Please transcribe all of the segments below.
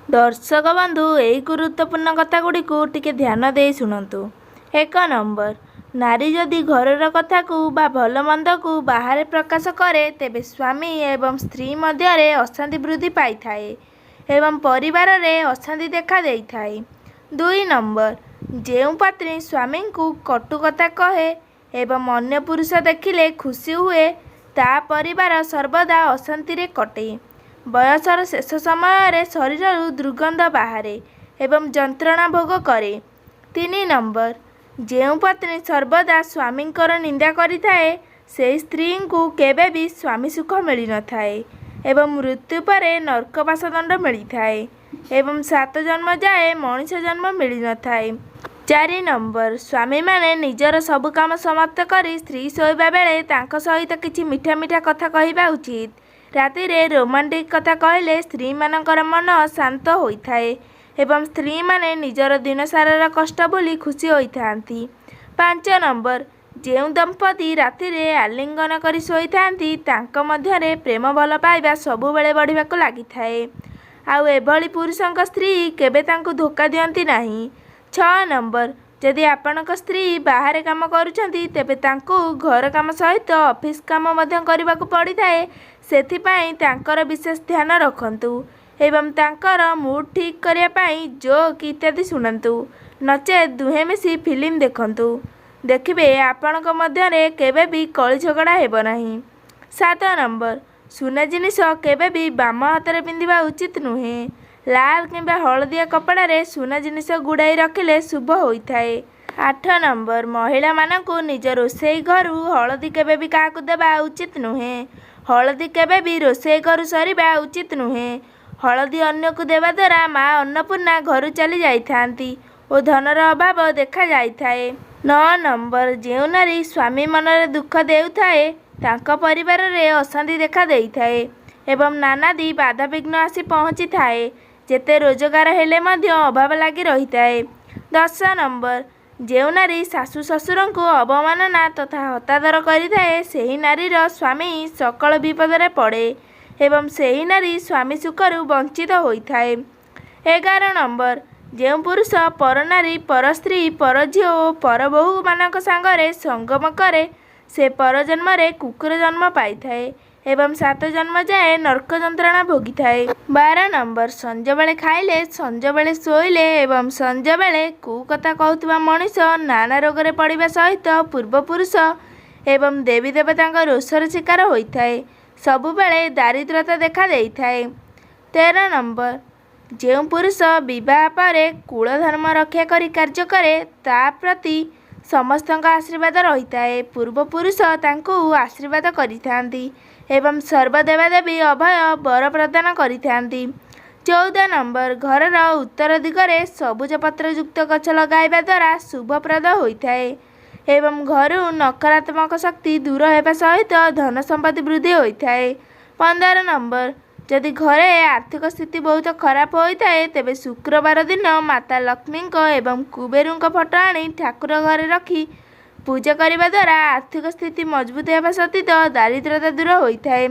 दर्शक बंधु यही गुरुत्वपूर्ण कथा गुड़ी को टिके ध्यान दे शुणु। 1 नंबर, नारी जदि घरर कथा को बा भल मंद को बाहर प्रकाश करे तेबे स्वामी एवं स्त्री मध्य अशांति वृद्धि पाई थाए एवं परिवार रे अशांति देखा दे थाए। 2 नंबर, जेउ पत्नी स्वामी को कटु कथा कहे एवं अन्य पुरुष देखिले खुशी हुए ता परिवार सर्वदा अशांति रे कटे। बयसर शेष समय शरीर दुर्गंध बाहरे एवं जंत्रणा भोग करे। 3 नंबर, जेउ पत्नी सर्वदा स्वामी निंदा करिथाए से स्त्री को केबे भी स्वामी सुख मिल न थाए एवं मृत्यु पर नरकवास दंड मिलता है एवं 7 जन्म जाए मनीष जन्म मिल न थाए। 4 नंबर, स्वामी माने निजर सब काम समाप्त करी स्त्री शोइबा बेले तांको सहित किछि मीठा मीठा कथा कहवा उचित। राति रे रोमांटिक कथा कहले स्त्री मानकर मन शांत होइथाए एवं स्त्री माने निजर दिन सारार कष्ट भूली खुशी होइथांती। 5 नंबर, जेउ दंपति राति रे आलिंगन करी शोइथांती तांको मध्यरे प्रेम भल पाइबा सबुबेले बढ़िबाकु लागिथाए आउ एभली पुरुषंक स्त्री केबे तांको धोखा दियंती नाही। 6 नंबर, जदि आपणक स्त्री बाहर काम करुछंती तेबे तांको घर काम सहित ऑफिस काम मध्य करबाकु पड़िथाए सेथिपाई तांकर विशेष ध्यान रखंतु एवं तांकर मूड ठीक करिया पाई जोक इत्यादि शुणंतु नचे दुहे मिसी फिल्म देखंतु देखिबे आपणक मध्यरे केबे भी कଳି झगड़ा हेबो नाही। 7 नंबर, सुना जिनिस केबे भी बाम हाथ पिंधिबा उचित नुहे। लाल किंबा हलदिया कपड़ा रे सुना जिनिस गुड़ाई रखिले शुभ होइथाए। 8 नंबर, महिला मानकु निज रोषेई घरु हलदी केबे भी काहाकु देबा उचित नुहे। हलदी केबे भी रोषेई घरु सरिबा उचित नुहे। हलदी अन्य को देवा द्वारा माँ अन्नपूर्णा घरु चली जाइथांती और धनर अभाव देखा जाइथाए। 9 नंबर, जेउ नारी स्वामी मनरे दुख देउथाए तांको परिवार रे अशांति देखा देइथाए एवं नानादी बाधा विघ्न आसी पहुँची थाए जेते रोजगार हेले मध्य अभाव लगी रही थाए। 10 नंबर, जेउ नारी सासु ससुर को अवमानना तथा हतादर करिथाए सेही नारीर स्वामी सकल विपदरे पड़े एवं सेही नारी स्वामी सुखरु वंचित होइथाए। 11 नंबर, जेउ पुरुष पर नारी पर स्त्री पर झील और पर बहु मानक सांगरे संगम करे से पर जन्म रे कुकुर जन्म पाई थाए एवं 7 जन्म जाए नरक जंत्रणा भोगी थाए। 12 नंबर, संज बेले खाइले संज बेले शोइले एवं संज बेले कुकथा कहूथुबा मनीष नाना रोगरे पड़िबा सहित पूर्वपुरुष एवं देवी देवता रोषर शिकार होइथाए सबुबेले दारिद्रता देखा देइथाए। 13 नंबर, जेउ पुरुष विवाह पर कुल धर्म रक्षा करी कार्य करे ता प्रति समस्तଙ୍କ आशीर्वाद रही थाए पूर्वपुरुष तांको आशीर्वाद करिथांती एवं सर्वदेवादेवी अभय वर प्रदान करिथांती। 14 नंबर, घरर उत्तर दिगरे सबुज पत्रयुक्त गछ लगाइबा द्वारा शुभप्रद होइथाए एवं घरु नकारात्मक शक्ति दूर हेबा सहित धन संपत्ति वृद्धि होइथाए। 15 नंबर, जदि घरे आर्थिक स्थिति बहुत खराब होइथाए तेबे शुक्रवार दिन माता लक्ष्मी एवं कुबेरू फोटो आनी ठाकुर घरे रखी पूजा करने द्वारा आर्थिक स्थिति मजबूत होगा सहित दारिद्रता दूर होइथाए।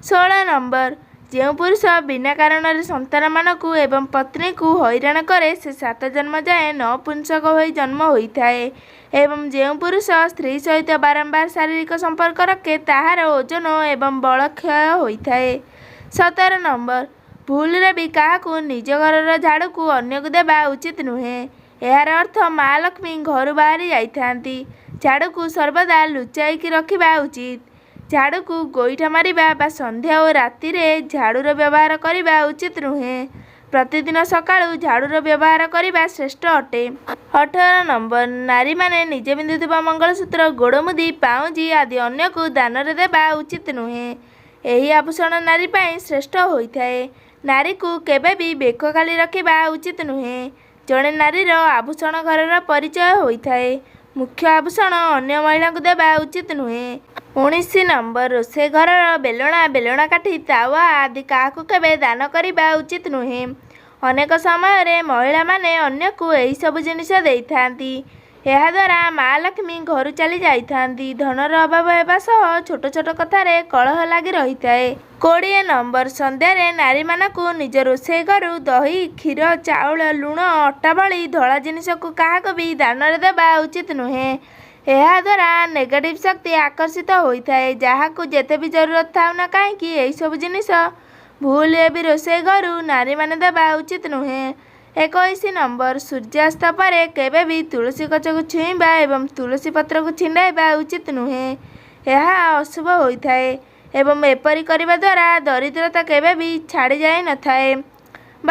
16 नंबर, जेउ पुरुष बिना कारण संतान मानक एवं पत्नी को हैरान करे से 7 जन्म जाए नपुंसक हो जन्म होइथाए एवं जेउ पुरुष स्त्री सहित बारंबार शारीरिक संपर्क रखे ताहार ओजन एवं बल क्षय होइथाए। 17 नंबर, भूल रे भी काहाकू निज घरर झाड़ू को अन्य को देबा उचित नुहे। यार अर्थ माँ लक्ष्मी घर बाहरी जाइथांती झाड़ू को सर्वदा लुचाई रखिबा उचित। झाड़ू को गोईठा मारिबा बा संध्या और राति रे झाड़ूर व्यवहार करिबा उचित नुहे। प्रतिदिन सकाळू झाड़ूर व्यवहार करिबा श्रेष्ठ अटे। 18 नंबर, नारी माने निजे पिंधुथिबा मंगलसूत्र गोड़मुदी पाउजी आदि अन्य को दान रे देबा उचित नुहे। एही आभूषण नारी पाई श्रेष्ठ होइथाए। नारी को केबे भी बेक खाली रखिबा उचित नुहे। जड़े नारीर आभूषण घरर परिचय होइथाए मुख्य आभूषण अन्य महिला को देबा उचित नुहे। 19 नंबर, रोषे घरर बेलणा बेलणा काठी तावा आदि काहाकू केबे दान करिबा उचित नुहे। अनेक समय रे महिला माने अन्य को एही सब जिनिस देइथांती ଏହାଦ୍ୱାରା ମା' ଲକ୍ଷ୍ମୀ ଘରୁ ଚାଲି ଯାଇଥାନ୍ତି। ଧନର ଅଭାବ ହେବା ସହ ଛୋଟ ଛୋଟ କଥାରେ କଳହ ଲାଗି ରହିଥାଏ। 20 ନମ୍ବର ସନ୍ଧ୍ୟାରେ ନାରୀମାନଙ୍କୁ ନିଜ ରୋଷେଇ ଘରୁ ଦହି, କ୍ଷୀର, ଚାଉଳ, ଲୁଣ, ଅଟା ଭଳି ଧଳା ଜିନିଷକୁ କାହାକୁ ବି ଦାନରେ ଦେବା ଉଚିତ ନୁହେଁ। ଏହାଦ୍ୱାରା ନେଗେଟିଭ୍ ଶକ୍ତି ଆକର୍ଷିତ ହୋଇଥାଏ। ଯାହାକୁ ଯେତେ ବି ଜରୁରତ ଥାଉ ନା କାହିଁକି ଏହିସବୁ ଜିନିଷ ଭୁଲରେ ବି ରୋଷେଇ ଘରୁ ନାରୀମାନେ ଦେବା ଉଚିତ ନୁହେଁ। 21 ନମ୍ବର ସୂର୍ଯ୍ୟାସ୍ତ ପରେ କେବେ ବି ତୁଳସୀ ଗଛକୁ ଛୁଇଁବା ଏବଂ ତୁଳସୀ ପତ୍ରକୁ ଛିଣ୍ଡାଇବା ଉଚିତ ନୁହେଁ। ଏହା ଅଶୁଭ ହୋଇଥାଏ ଏବଂ ଏପରି କରିବା ଦ୍ୱାରା ଦରିଦ୍ରତା କେବେ ବି ଛାଡ଼ି ଯାଇନଥାଏ।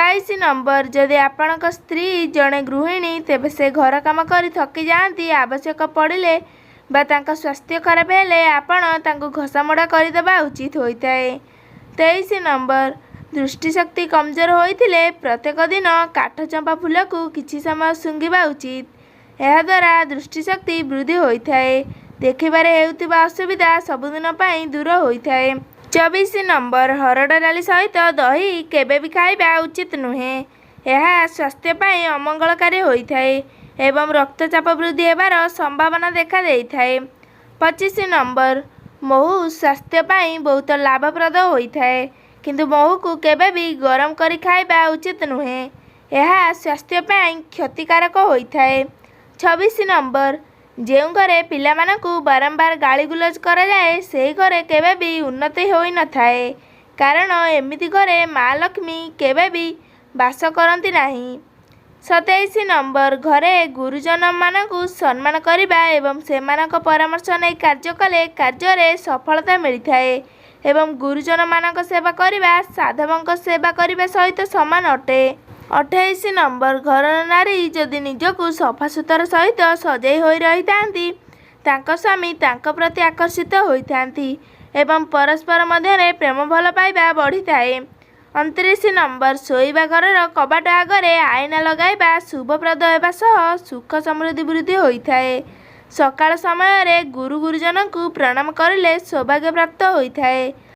22 ନମ୍ବର ଯଦି ଆପଣଙ୍କ ସ୍ତ୍ରୀ ଜଣେ ଗୃହିଣୀ ତେବେ ସେ ଘର କାମ କରି ଥକି ଯାଆନ୍ତି। ଆବଶ୍ୟକ ପଡ଼ିଲେ ବା ତାଙ୍କ ସ୍ୱାସ୍ଥ୍ୟ ଖରାପ ହେଲେ ଆପଣ ତାଙ୍କୁ ଘଷାମୋଡ଼ା କରିଦେବା ଉଚିତ ହୋଇଥାଏ। 23 ନମ୍ବର ଦୃଷ୍ଟିଶକ୍ତି କମଜୋର ହୋଇଥିଲେ ପ୍ରତ୍ୟେକ ଦିନ କାଠଚମ୍ପା ଫୁଲକୁ କିଛି ସମୟ ଶୁଙ୍ଘିବା ଉଚିତ। ଏହାଦ୍ୱାରା ଦୃଷ୍ଟିଶକ୍ତି ବୃଦ୍ଧି ହୋଇଥାଏ। ଦେଖିବାରେ ହେଉଥିବା ଅସୁବିଧା ସବୁଦିନ ପାଇଁ ଦୂର ହୋଇଥାଏ। 24 ନମ୍ବର ହରଡ଼ ଡାଲି ସହିତ ଦହି କେବେ ବି ଖାଇବା ଉଚିତ ନୁହେଁ। ଏହା ସ୍ୱାସ୍ଥ୍ୟ ପାଇଁ ଅମଙ୍ଗଳକାରୀ ହୋଇଥାଏ ଏବଂ ରକ୍ତଚାପ ବୃଦ୍ଧି ହେବାର ସମ୍ଭାବନା ଦେଖା ଦେଇଥାଏ। 25 ନମ୍ବର ମହୁ ସ୍ୱାସ୍ଥ୍ୟ ପାଇଁ ବହୁତ ଲାଭପ୍ରଦ ହୋଇଥାଏ କିନ୍ତୁ ମହୁକୁ କେବେ ବି ଗରମ କରି ଖାଇବା ଉଚିତ ନୁହେଁ। ଏହା ସ୍ୱାସ୍ଥ୍ୟ ପାଇଁ କ୍ଷତିକାରକ ହୋଇଥାଏ। 26 ନମ୍ବର ଯେଉଁ ଘରେ ପିଲାମାନଙ୍କୁ ବାରମ୍ବାର ଗାଳିଗୁଲଜ କରାଯାଏ ସେହି ଘରେ କେବେ ବି ଉନ୍ନତି ହୋଇନଥାଏ କାରଣ ଏମିତି ଘରେ ମା' ଲକ୍ଷ୍ମୀ କେବେ ବି ବାସ କରନ୍ତି ନାହିଁ। 27 ନମ୍ବର ଘରେ ଗୁରୁଜନମାନଙ୍କୁ ସମ୍ମାନ କରିବା ଏବଂ ସେମାନଙ୍କ ପରାମର୍ଶ ନେଇ କାର୍ଯ୍ୟ କଲେ କାର୍ଯ୍ୟରେ ସଫଳତା ମିଳିଥାଏ ଏବଂ ଗୁରୁଜନମାନଙ୍କ ସେବା କରିବା ସାଧବଙ୍କ ସେବା କରିବା ସହିତ ସମାନ ଅଟେ। 28 ନମ୍ବର ଘରର ନାରୀ ଯଦି ନିଜକୁ ସଫାସୁତୁରା ସହିତ ସଜେଇ ହୋଇ ରହିଥାନ୍ତି ତାଙ୍କ ସ୍ୱାମୀ ତାଙ୍କ ପ୍ରତି ଆକର୍ଷିତ ହୋଇଥାନ୍ତି ଏବଂ ପରସ୍ପର ମଧ୍ୟରେ ପ୍ରେମ ଭଲ ପାଇବା ବଢ଼ିଥାଏ। 29 ନମ୍ବର ଶୋଇବା ଘରର କବାଟ ଆଗରେ ଆଇନା ଲଗାଇବା ଶୁଭପ୍ରଦ ହେବା ସହ ସୁଖ ସମୃଦ୍ଧି ବୃଦ୍ଧି ହୋଇଥାଏ। ସକାଳ ସମୟରେ ଗୁରୁଜନଙ୍କୁ ପ୍ରଣାମ କରିଲେ ସୌଭାଗ୍ୟ ପ୍ରାପ୍ତ ହୋଇଥାଏ।